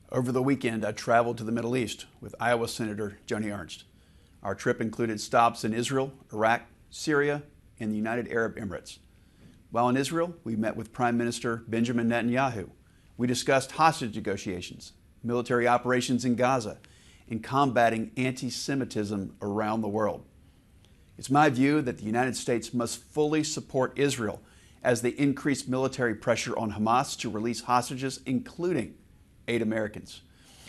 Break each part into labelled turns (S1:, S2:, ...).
S1: Over the weekend, I traveled to the Middle East with Iowa Senator Joni Ernst. Our trip included stops in Israel, Iraq, Syria, and the United Arab Emirates. While in Israel, we met with Prime Minister Benjamin Netanyahu. We discussed hostage negotiations, military operations in Gaza, and combating anti-Semitism around the world. It's my view that the United States must fully support Israel as they increase military pressure on Hamas to release hostages, including 8 Americans.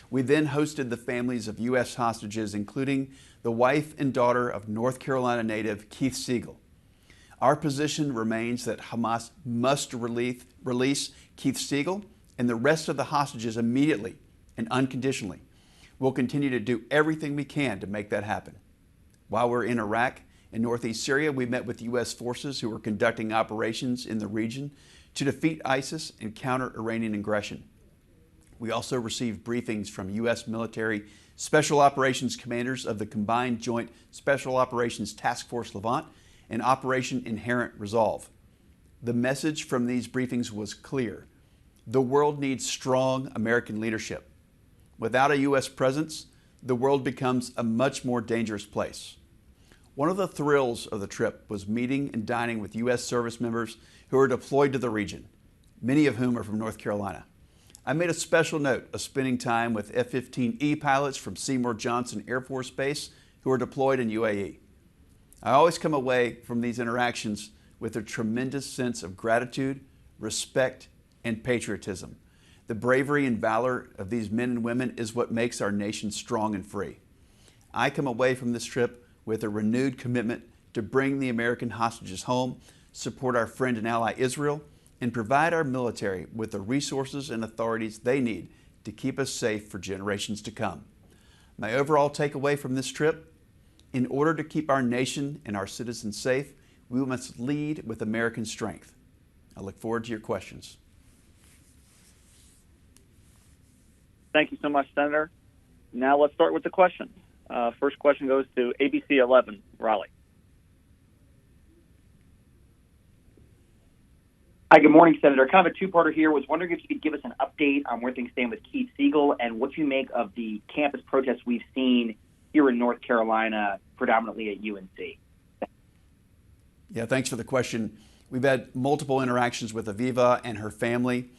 S1: We then hosted the families of U.S. hostages, including the wife and daughter of North Carolina native Keith Seagull. Our position remains that Hamas must release Keith Seagull and the rest of the hostages immediately and unconditionally. We'll continue to do everything we can to make that happen. While we're in Iraq and northeast Syria, we met with U.S. forces who are conducting operations in the region to defeat ISIS and counter Iranian aggression. We also received briefings from U.S. military special operations commanders of the Combined Joint Special Operations Task Force Levant and Operation Inherent Resolve. The message from these briefings was clear. The world needs strong American leadership. Without a U.S. presence, the world becomes a much more dangerous place. One of the thrills of the trip was meeting and dining with U.S. service members who are deployed to the region, many of whom are from North Carolina. I made a special note of spending time with F-15E pilots from Seymour Johnson Air Force Base who are deployed in UAE. I always come away from these interactions with a tremendous sense of gratitude, respect, and patriotism. The bravery and valor of these men and women is what makes our nation strong and free. I come away from this trip with a renewed commitment to bring the American hostages home, support our friend and ally Israel, and provide our military with the resources and authorities they need to keep us safe for generations to come. My overall takeaway from this trip: in order to keep our nation and our citizens safe, we must lead with American strength. I look forward to your questions.
S2: Thank you so much, Senator. Now let's start with the questions. First question goes to ABC 11, Raleigh.
S3: Hi, good morning, Senator. Kind of a two-parter here. Was wondering if you could give us an update on where things stand with Keith Seagull and what you make of the campus protests we've seen here in North Carolina, predominantly at UNC.
S1: Yeah, thanks for the question. We've had multiple interactions with Aviva and her family.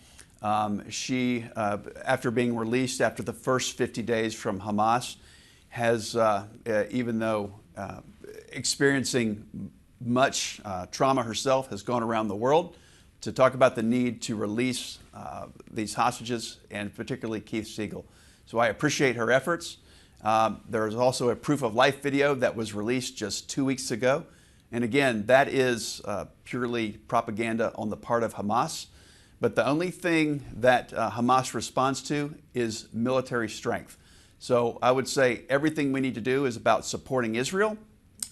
S1: She, after being released after the first 50 days from Hamas, has, even though experiencing much trauma herself, has gone around the world to talk about the need to release these hostages, and particularly Keith Seagull. So I appreciate her efforts. There is also a proof of life video that was released just 2 weeks ago. And again, that is purely propaganda on the part of Hamas. But the only thing that Hamas responds to is military strength. So I would say everything we need to do is about supporting Israel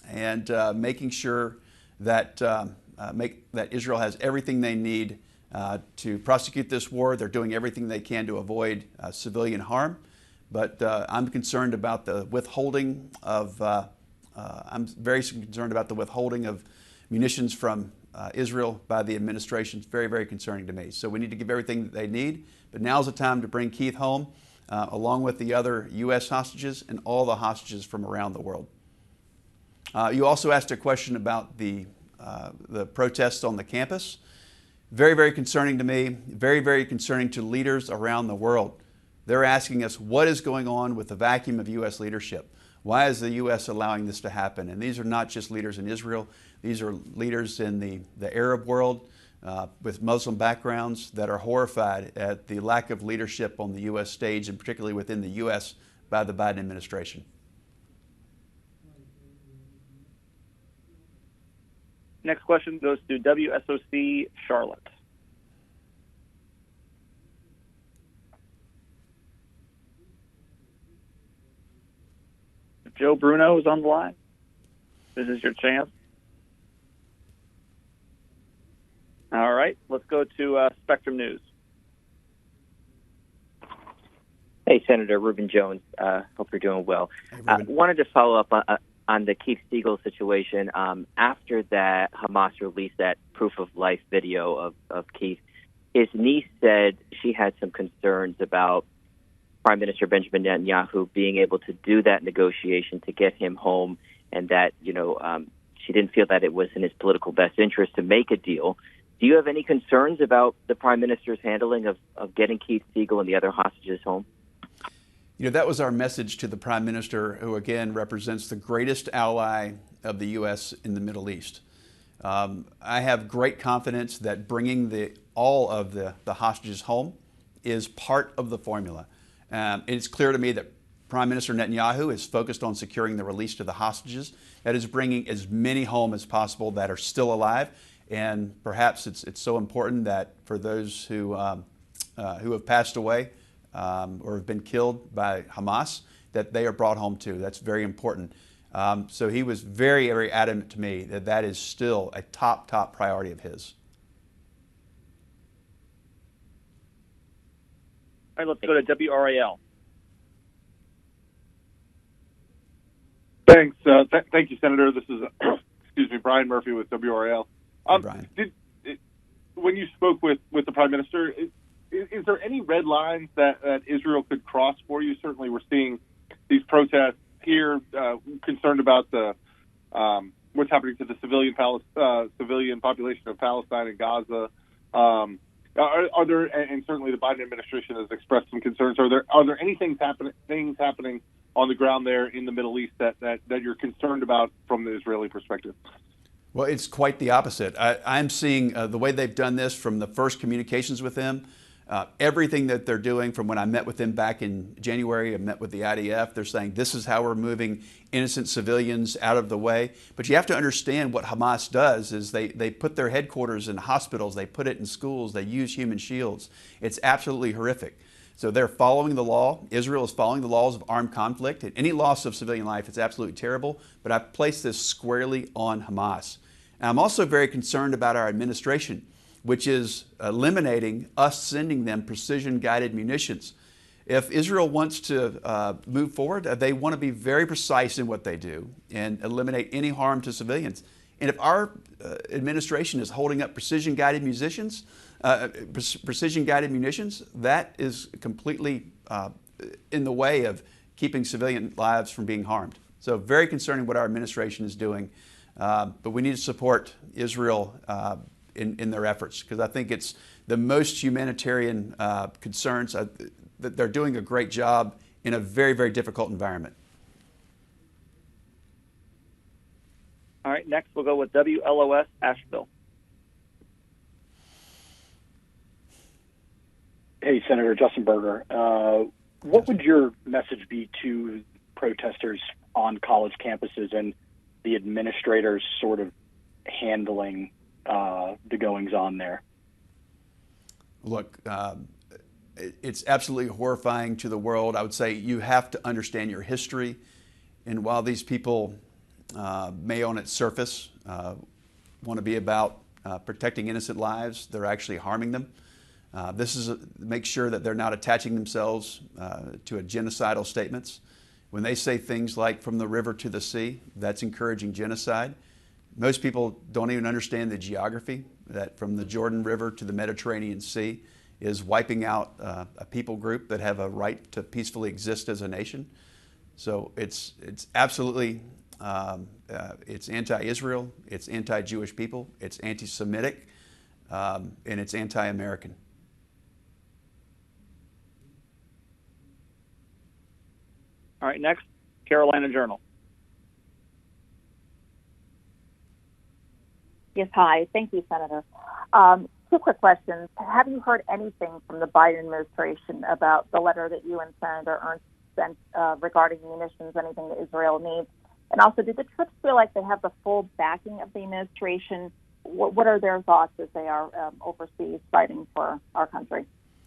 S1: and making sure that that Israel has everything they need to prosecute this war. They're doing everything they can to avoid civilian harm. But I'm concerned about the withholding of, I'm very concerned about the withholding of munitions from Israel by the administration. It's very, very concerning to me. So we need to give everything that they need. But now's the time to bring Keith home, along with the other U.S. hostages and all the hostages from around the world. You also asked a question about the protests on the campus. Very, very concerning to me, very, very concerning to leaders around the world. They're asking us what is going on with the vacuum of U.S. leadership. Why is the U.S. allowing this to happen? And these are not just leaders in Israel. These are leaders in the Arab world with Muslim backgrounds that are horrified at the lack of leadership on the U.S. stage, and particularly within the U.S. by the Biden administration.
S2: Next question goes to WSOC Charlotte. Joe Bruno is on the line. This is your chance. All right, let's go to Spectrum News.
S4: Hey, Senator Reuben Jones. Hope you're doing well.
S1: Hey,
S4: wanted to follow up on the Keith Seagull situation. After that, Hamas released that proof of life video of Keith. His niece said she had some concerns about Prime Minister Benjamin Netanyahu being able to do that negotiation to get him home, and that she didn't feel that it was in his political best interest to make a deal. Do you have any concerns about the Prime Minister's handling of getting Keith Seagull and the other hostages home?
S1: That was our message to the Prime Minister, who again represents the greatest ally of the U.S. in the Middle East. I have great confidence that bringing all of the hostages home is part of the formula. It's clear to me that Prime Minister Netanyahu is focused on securing the release of the hostages. That is bringing as many home as possible that are still alive. And perhaps it's so important that for those who have passed away or have been killed by Hamas, that they are brought home too. That's very important. So he was very, very adamant to me that that is still a top priority of his.
S2: All right, let's go to WRAL.
S5: Thanks. Thank you, Senator. This is, Brian Murphy with WRAL.
S1: Brian.
S5: When you spoke with the Prime Minister, is there any red lines that Israel could cross for you? Certainly, we're seeing these protests here, concerned about what's happening to the civilian population of Palestine and Gaza. Are there, and certainly the Biden administration has expressed some concerns. Are there any things happening on the ground there in the Middle East that you're concerned about from the Israeli perspective?
S1: Well, it's quite the opposite. I'm seeing the way they've done this from the first communications with them. Everything that they're doing from when I met with them back in January, I met with the IDF, they're saying this is how we're moving innocent civilians out of the way. But you have to understand what Hamas does is they put their headquarters in hospitals, they put it in schools, they use human shields. It's absolutely horrific. So they're following the law. Israel is following the laws of armed conflict. And any loss of civilian life is absolutely terrible, but I place this squarely on Hamas. And I'm also very concerned about our administration, which is eliminating us sending them precision-guided munitions. If Israel wants to move forward, they want to be very precise in what they do and eliminate any harm to civilians. And if our administration is holding up precision-guided munitions, that is completely in the way of keeping civilian lives from being harmed. So very concerning what our administration is doing. But we need to support Israel in their efforts, because I think it's the most humanitarian concerns. That they're doing a great job in a very, very difficult environment.
S2: All right, next we'll go with WLOS Asheville.
S6: Hey, Senator Justin Berger. What would your message be to protesters on college campuses and the administrators sort of handling the goings-on there?
S1: Look, it's absolutely horrifying to the world. I would say you have to understand your history. And while these people may on its surface want to be about protecting innocent lives, they're actually harming them. This is make sure that they're not attaching themselves to genocidal statements. When they say things like from the river to the sea, that's encouraging genocide. Most people don't even understand the geography, that from the Jordan River to the Mediterranean Sea is wiping out a people group that have a right to peacefully exist as a nation. So it's absolutely, it's anti-Israel, it's anti-Jewish people, it's anti-Semitic, and it's anti-American.
S2: All right, next, Carolina Journal.
S7: Yes, hi. Thank you, Senator. Two quick questions. Have you heard anything from the Biden administration about the letter that you and Senator Ernst sent regarding munitions, anything that Israel needs? And also, do the troops feel like they have the full backing of the administration? What are their thoughts as they are overseas fighting for our country?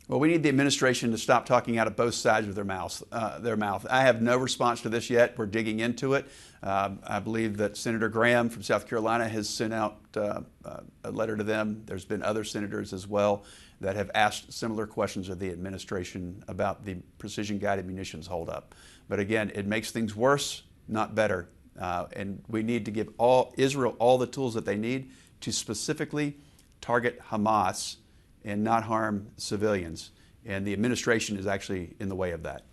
S1: Well, we need the administration to stop talking out of both sides of their mouth. I have no response to this yet. We're digging into it. I believe that Senator Graham from South Carolina has sent out a letter to them. There's been other senators as well that have asked similar questions of the administration about the precision-guided munitions holdup. But again, it makes things worse, not better. And we need to give Israel all the tools that they need to specifically target Hamas and not harm civilians. And the administration is actually in the way of that.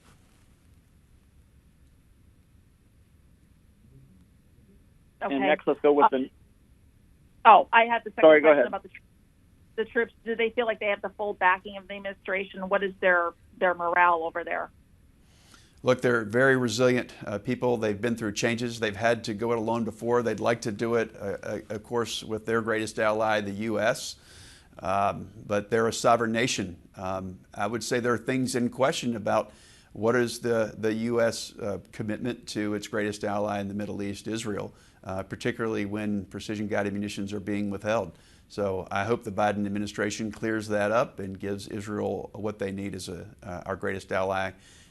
S7: Okay.
S2: And next, let's go with the.
S7: I had the second
S2: Sorry, go
S7: question
S2: ahead.
S7: about the troops. Do they feel like they have the full backing of the administration? What is their morale over there?
S1: Look, they're very resilient people. They've been through changes. They've had to go it alone before. They'd like to do it, of course, with their greatest ally, the U.S., but they're a sovereign nation. I would say there are things in question about what is the U.S. Commitment to its greatest ally in the Middle East, Israel, particularly when precision-guided munitions are being withheld. So I hope the Biden administration clears that up and gives Israel what they need as our greatest ally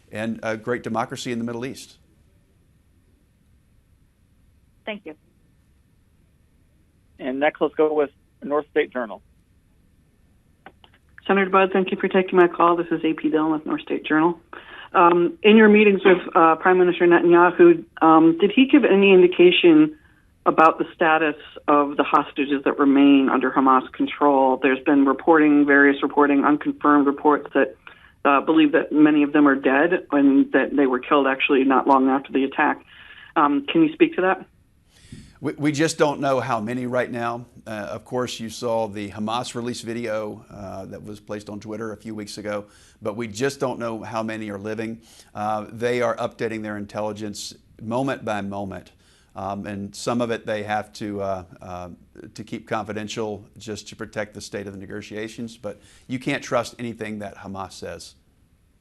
S1: and a great democracy in the Middle East.
S7: Thank you.
S2: And next, let's go with North State Journal.
S8: Senator Budd, thank you for taking my call. This is AP Dillon with North State Journal. In your meetings with Prime Minister Netanyahu, did he give any indication about the status of the hostages that remain under Hamas control? There's been various reporting, unconfirmed reports that believe that many of them are dead and that they were killed actually not long after the attack. Can you speak to that?
S1: We just don't know how many right now. Of course, you saw the Hamas release video that was placed on Twitter a few weeks ago, but we just don't know how many are living. They are updating their intelligence moment by moment, and some of it they have to keep confidential just to protect the state of the negotiations, but you can't trust anything that Hamas says.